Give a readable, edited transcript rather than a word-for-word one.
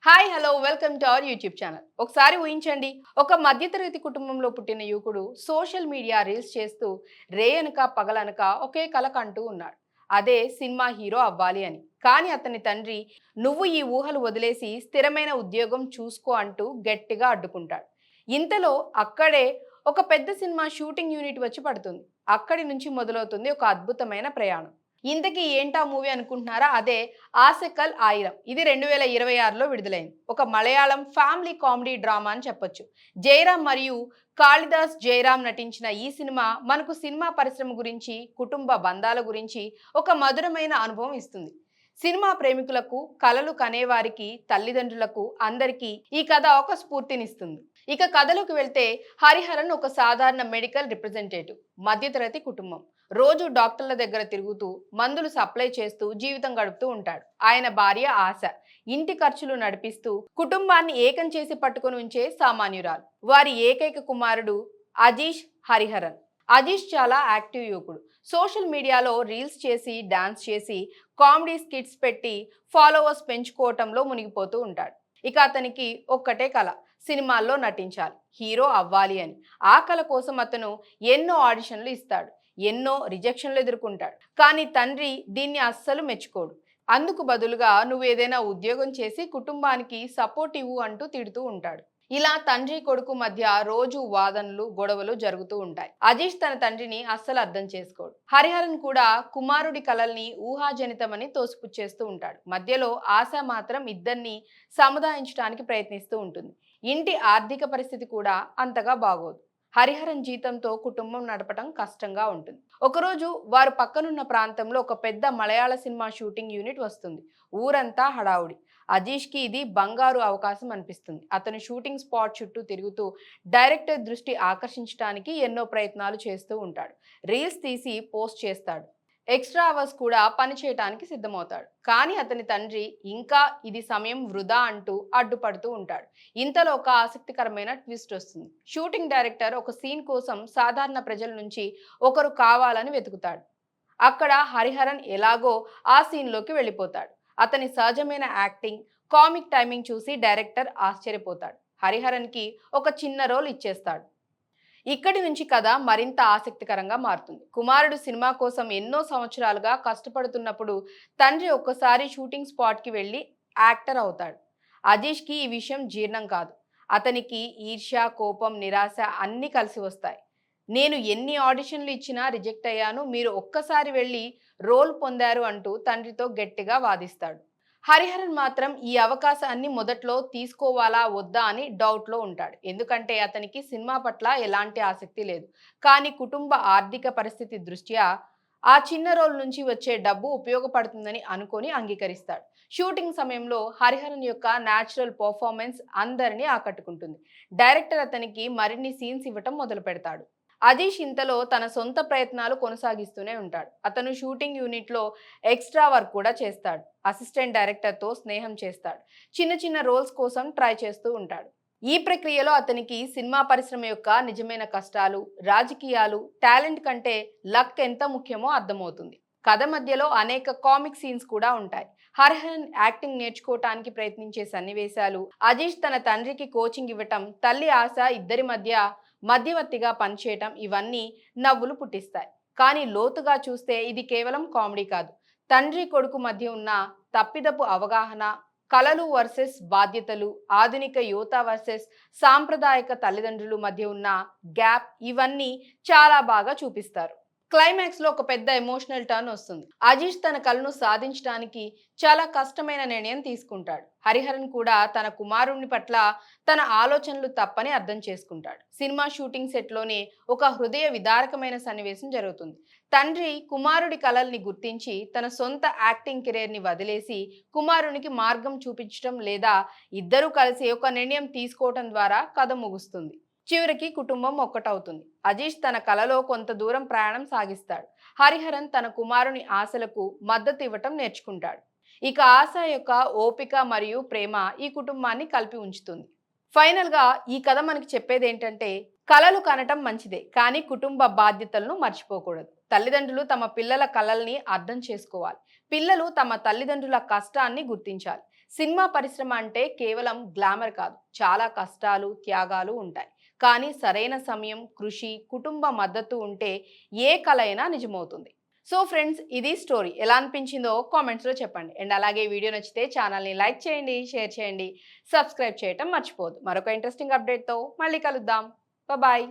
Hi hello welcome to our YouTube channel. ఒకసారి ఊహించండి, ఒక మధ్యతరగతి కుటుంబంలో పుట్టిన యువకుడు సోషల్ మీడియా రీల్స్ చేస్తూ రేయనక పగలనక ఒకే కల కంటూ ఉన్నాడు. అదే సినిమా హీరో అవ్వాలి అని. కానీ అతని తండ్రి నువ్వు ఈ ఊహలు వదిలేసి స్థిరమైన ఉద్యోగం చూసుకో అంటూ గట్టిగా అడ్డుకుంటాడు. ఇంతలో అక్కడే ఒక పెద్ద సినిమా షూటింగ్ యూనిట్ వచ్చి పడుతుంది. అక్కడి నుంచి మొదలవుతుంది ఒక అద్భుతమైన ప్రయాణం. ఇంతకీ ఏంటా మూవీ అనుకుంటున్నారా? అదే ఆసెకల్ ఆయిరం. ఇది 2026లో విడుదలైంది. ఒక మలయాళం ఫ్యామిలీ కామెడీ డ్రామా అని చెప్పొచ్చు. జయరాం మరియు కాళిదాస్ జయరాం నటించిన ఈ సినిమా మనకు సినిమా పరిశ్రమ గురించి, కుటుంబ బంధాల గురించి ఒక మధురమైన అనుభవం ఇస్తుంది. సినిమా ప్రేమికులకు, కలలు కనేవారికి, తల్లిదండ్రులకు అందరికీ ఈ కథ ఒక స్ఫూర్తినిస్తుంది. ఇక కథలోకి వెళ్తే, హరిహరన్ ఒక సాధారణ మెడికల్ రిప్రజెంటేటివ్. మధ్యతరగతి కుటుంబం. రోజు డాక్టర్ల దగ్గర తిరుగుతూ మందులు సప్లై చేస్తూ జీవితం గడుపుతూ ఉంటాడు. ఆయన భార్య ఆశ ఇంటి ఖర్చులు నడిపిస్తూ కుటుంబాన్ని ఏకం చేసి పట్టుకొని ఉంచే సామాన్యురాలు. వారి ఏకైక కుమారుడు అజీష్ హరిహరన్. అజీష్ చాలా యాక్టివ్ యువకుడు. సోషల్ మీడియాలో రీల్స్ చేసి, డాన్స్ చేసి, కామెడీ స్కిట్స్ పెట్టి ఫాలోవర్స్ పెంచుకోవటంలో మునిగిపోతూ ఉంటాడు. ఇక అతనికి ఒక్కటే కల, సినిమాల్లో నటించాలి, హీరో అవ్వాలి అని. ఆ కల కోసం అతను ఎన్నో ఆడిషన్లు ఇస్తాడు, ఎన్నో రిజెక్షన్లు ఎదుర్కొంటాడు. కానీ తండ్రి దీన్ని అస్సలు మెచ్చుకోడు. అందుకు బదులుగా నువ్వు ఏదైనా ఉద్యోగం చేసి కుటుంబానికి సపోర్ట్ ఇవ్వు అంటూ తిడుతూ ఉంటాడు. ఇలా తండ్రి కొడుకు మధ్య రోజు వాదనలు, గొడవలు జరుగుతూ ఉంటాయి. అజీష్ తన తండ్రిని అస్సలు అర్థం చేసుకోడు. హరిహరన్ కూడా కుమారుడి కలల్ని ఊహాజనితమని తోసిపుచ్చేస్తూ ఉంటాడు. మధ్యలో ఆశ మాత్రం ఇద్దరిని సముదాయించడానికి ప్రయత్నిస్తూ ఉంటుంది. ఇంటి ఆర్థిక పరిస్థితి కూడా అంతగా బాగోదు. హరిహరన్ జీతంతో కుటుంబం నడపటం కష్టంగా ఉంటుంది. ఒకరోజు వారు పక్కనున్న ప్రాంతంలో ఒక పెద్ద మలయాళ సినిమా షూటింగ్ యూనిట్ వస్తుంది. ఊరంతా హడావుడి. అజీష్కి ఇది బంగారు అవకాశం అనిపిస్తుంది. అతను షూటింగ్ స్పాట్ చుట్టూ తిరుగుతూ డైరెక్టర్ దృష్టి ఆకర్షించడానికి ఎన్నో ప్రయత్నాలు చేస్తూ ఉంటాడు. రీల్స్ తీసి పోస్ట్ చేస్తాడు. ఎక్స్ట్రా అవర్స్ కూడా పని చేయడానికి సిద్ధమవుతాడు. కానీ అతని తండ్రి ఇంకా ఇది సమయం వృధా అంటూ అడ్డుపడుతూ ఉంటాడు. ఇంతలో ఒక ఆసక్తికరమైన ట్విస్ట్ వస్తుంది. షూటింగ్ డైరెక్టర్ ఒక సీన్ కోసం సాధారణ ప్రజల నుంచి ఒకరు కావాలని వెతుకుతాడు. అక్కడ హరిహరన్ ఎలాగో ఆ సీన్లోకి వెళ్ళిపోతాడు. అతని సహజమైన యాక్టింగ్, కామిక్ టైమింగ్ చూసి డైరెక్టర్ ఆశ్చర్యపోతాడు. హరిహరన్కి ఒక చిన్న రోల్ ఇచ్చేస్తాడు. ఇక్కడి నుంచి కథ మరింత ఆసక్తికరంగా మారుతుంది. కుమారుడు సినిమా కోసం ఎన్నో సంవత్సరాలుగా కష్టపడుతున్నప్పుడు తండ్రి ఒక్కసారి షూటింగ్ స్పాట్కి వెళ్ళి యాక్టర్ అవుతాడు. అజీష్కి ఈ విషయం జీర్ణం కాదు. అతనికి ఈర్ష్య, కోపం, నిరాశ అన్నీ కలిసి వస్తాయి. నేను ఎన్ని ఆడిషన్లు ఇచ్చినా రిజెక్ట్ అయ్యాను, మీరు ఒక్కసారి వెళ్ళి రోల్ పొందారు అంటూ తండ్రితో గట్టిగా వాదిస్తాడు. హరిహరన్ మాత్రం ఈ అవకాశాన్ని మొదట్లో తీసుకోవాలా వద్దా అని డౌట్లో ఉంటాడు. ఎందుకంటే అతనికి సినిమా పట్ల ఎలాంటి ఆసక్తి లేదు. కానీ కుటుంబ ఆర్థిక పరిస్థితి దృష్ట్యా ఆ చిన్న రోల్ నుంచి వచ్చే డబ్బు ఉపయోగపడుతుందని అనుకొని అంగీకరిస్తాడు. షూటింగ్ సమయంలో హరిహరన్ యొక్క న్యాచురల్ పర్ఫార్మెన్స్ అందరినీ ఆకట్టుకుంటుంది. డైరెక్టర్ అతనికి మరిన్ని సీన్స్ ఇవ్వటం మొదలు పెడతాడు. అజీష్ ఇంతలో తన సొంత ప్రయత్నాలు కొనసాగిస్తూనే ఉంటాడు. అతను షూటింగ్ యూనిట్లో ఎక్స్ట్రా వర్క్ కూడా చేస్తాడు. అసిస్టెంట్ డైరెక్టర్తో స్నేహం చేస్తాడు. చిన్న చిన్న రోల్స్ కోసం ట్రై చేస్తూ ఉంటాడు. ఈ ప్రక్రియలో అతనికి సినిమా పరిశ్రమ యొక్క నిజమైన కష్టాలు, రాజకీయాలు, టాలెంట్ కంటే లక్ ఎంత ముఖ్యమో అర్థమవుతుంది. కథ మధ్యలో అనేక కామిక్ సీన్స్ కూడా ఉంటాయి. హరిహరన్ యాక్టింగ్ నేర్చుకోవటానికి ప్రయత్నించే సన్నివేశాలు, అజీష్ తన తండ్రికి కోచింగ్ ఇవ్వటం, తల్లి ఆశ ఇద్దరి మధ్య మధ్యవర్తిగా పనిచేయటం ఇవన్నీ నవ్వులు పుట్టిస్తాయి. కానీ లోతుగా చూస్తే ఇది కేవలం కామెడీ కాదు. తండ్రి కొడుకు మధ్య ఉన్న తప్పిదపు అవగాహన, కలలు వర్సెస్ బాధ్యతలు, ఆధునిక యువత వర్సెస్ సాంప్రదాయక తల్లిదండ్రులు మధ్య ఉన్న గ్యాప్ ఇవన్నీ చాలా బాగా చూపిస్తారు. క్లైమాక్స్ లో ఒక పెద్ద ఎమోషనల్ టర్న్ వస్తుంది. అజీష్ తన కలను సాధించడానికి చాలా కష్టమైన నిర్ణయం తీసుకుంటాడు. హరిహరన్ కూడా తన కుమారుని పట్ల తన ఆలోచనలు తప్పని అర్థం చేసుకుంటాడు. సినిమా షూటింగ్ సెట్ లోనే ఒక హృదయ విదారకమైన సన్నివేశం జరుగుతుంది. తండ్రి కుమారుడి కలల్ని గుర్తించి తన సొంత యాక్టింగ్ కెరీర్ ని వదిలేసి కుమారునికి మార్గం చూపించడం లేదా ఇద్దరూ కలిసి ఒక నిర్ణయం తీసుకోవటం ద్వారా కథ ముగుస్తుంది. చివరికి కుటుంబం ఒక్కటవుతుంది. అజీష్ తన కలలో కొంత దూరం ప్రయాణం సాగిస్తాడు. హరిహరన్ తన కుమారుని ఆశలకు మద్దతు ఇవ్వటం నేర్చుకుంటాడు. ఇక ఆశ యొక్క ఓపిక మరియు ప్రేమ ఈ కుటుంబాన్ని కలిపి ఉంచుతుంది. ఫైనల్ గా ఈ కథ మనకి చెప్పేది ఏంటంటే, కలలు కనటం మంచిదే, కానీ కుటుంబ బాధ్యతలను మర్చిపోకూడదు. తల్లిదండ్రులు తమ పిల్లల కలల్ని అర్థం చేసుకోవాలి. పిల్లలు తమ తల్లిదండ్రుల కష్టాన్ని గుర్తించాలి. సినిమా పరిశ్రమ అంటే కేవలం గ్లామర్ కాదు. చాలా కష్టాలు, త్యాగాలు ఉంటాయి. కానీ సరైన సమయం, కృషి, కుటుంబ మద్దతు ఉంటే ఏ కల అయినా నిజమవుతుంది. సో ఫ్రెండ్స్, ఇది స్టోరీ. ఎలా అనిపించిందో కామెంట్స్లో చెప్పండి. అండ్ అలాగే వీడియో నచ్చితే ఛానల్ని లైక్ చేయండి, షేర్ చేయండి, సబ్స్క్రైబ్ చేయటం మర్చిపోవద్దు. మరొక ఇంట్రెస్టింగ్ అప్డేట్తో మళ్ళీ కలుద్దాం. బాయ్.